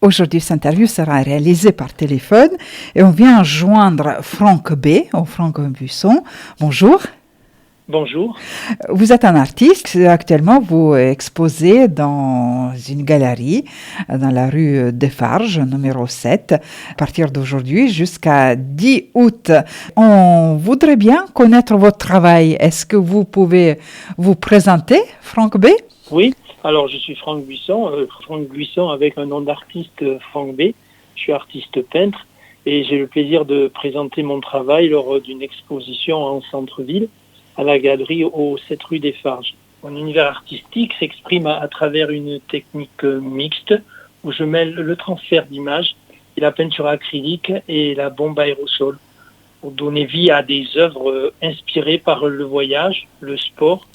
Aujourd'hui, cette interview sera réalisée par téléphone et on vient joindre Franck B. ou Franck Buisson. Bonjour. Bonjour. Vous êtes un artiste. Actuellement, vous exposez dans une galerie dans la rue des Farges, numéro 7, à partir d'aujourd'hui jusqu'à 10 août. On voudrait bien connaître votre travail. Est-ce que vous pouvez vous présenter, Franck B? Oui, alors je suis Franck Buisson avec un nom d'artiste Franck B. Je suis artiste peintre et j'ai le plaisir de présenter mon travail lors d'une exposition en centre-ville à la galerie au 7 rue des Farges. Mon univers artistique s'exprime à travers une technique mixte où je mêle le transfert d'images et la peinture acrylique et la bombe aérosol pour donner vie à des œuvres inspirées par le voyage, le sport,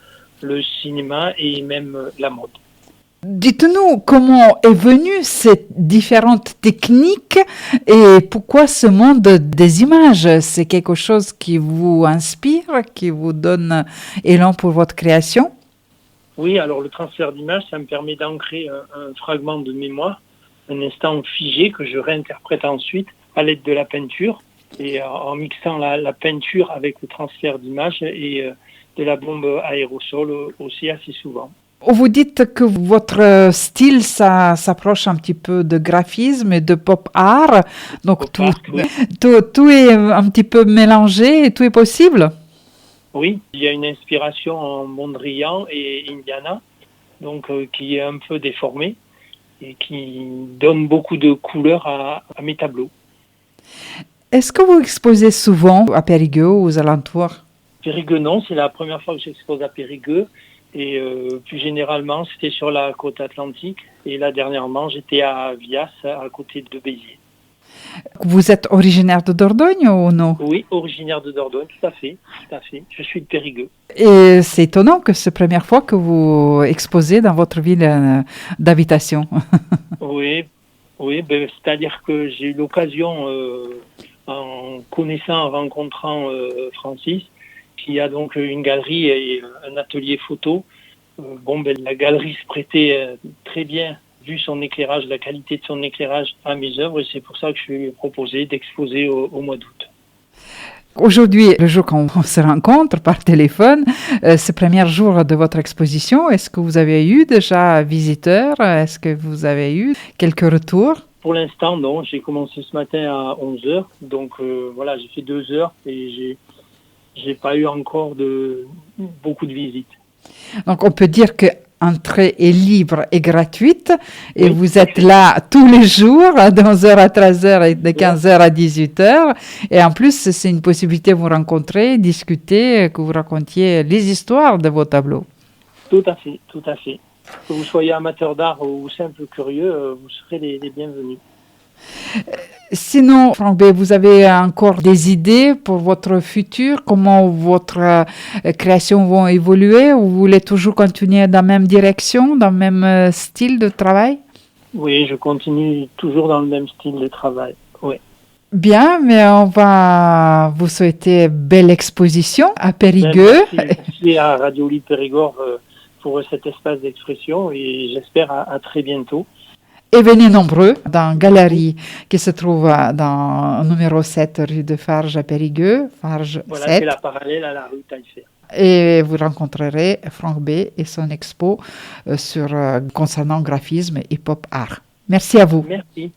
le cinéma et même la mode. Dites-nous comment est venue cette différentes techniques et pourquoi ce monde des images? C'est quelque chose qui vous inspire, qui vous donne élan pour votre création? Oui, alors le transfert d'images, ça me permet d'ancrer un fragment de mémoire, un instant figé que je réinterprète ensuite à l'aide de la peinture et en mixant la peinture avec le transfert d'images et de la bombe aérosol aussi assez souvent. Vous dites que votre style, ça s'approche un petit peu de graphisme et de pop art, donc tout est un petit peu mélangé et tout est possible? Oui, il y a une inspiration en Mondrian et Indiana, donc qui est un peu déformée et qui donne beaucoup de couleurs à mes tableaux. Est-ce que vous exposez souvent à Périgueux ou aux alentours? Périgueux, non, c'est la première fois que j'expose à Périgueux. Et plus généralement, c'était sur la côte atlantique. Et là, dernièrement, j'étais à Vias, à côté de Béziers. Vous êtes originaire de Dordogne ou non? Oui, originaire de Dordogne, tout à fait. Je suis de Périgueux. Et c'est étonnant que c'est la première fois que vous exposez dans votre ville d'habitation. Oui, c'est-à-dire que j'ai eu l'occasion, en connaissant, en rencontrant Francis, qui a donc une galerie et un atelier photo. La galerie se prêtait très bien, vu son éclairage, la qualité de son éclairage à mes œuvres, et c'est pour ça que je lui ai proposé d'exposer au mois d'août. Aujourd'hui, le jour qu'on se rencontre par téléphone, c'est le premier jour de votre exposition. Est-ce que vous avez eu déjà visiteurs? Est-ce que vous avez eu quelques retours? Pour l'instant, non. J'ai commencé ce matin à 11h, donc j'ai fait 2 heures et j'ai pas eu encore beaucoup de visites. Donc on peut dire que l'entrée est libre et gratuite et oui, vous êtes là tous les jours de 11h à 13h et de 15h à 18h. Et en plus, c'est une possibilité de vous rencontrer, discuter, que vous racontiez les histoires de vos tableaux. Tout à fait. Que vous soyez amateur d'art ou simple curieux, vous serez les bienvenus. Sinon, Franck B, vous avez encore des idées pour votre futur? Comment votre création va évoluer? Ou vous voulez toujours continuer dans la même direction, dans le même style de travail? Oui, je continue toujours dans le même style de travail. Oui. Bien, mais on va vous souhaiter belle exposition à Périgueux. Merci à Radio Libre Périgord pour cet espace d'expression et j'espère à très bientôt. Et venez nombreux dans la galerie qui se trouve dans le numéro 7 rue de Farges à Périgueux, Farges 7. C'est la parallèle à la rue Taillefer. Et vous rencontrerez Franck B et son expo concernant graphisme et pop art. Merci à vous. Merci.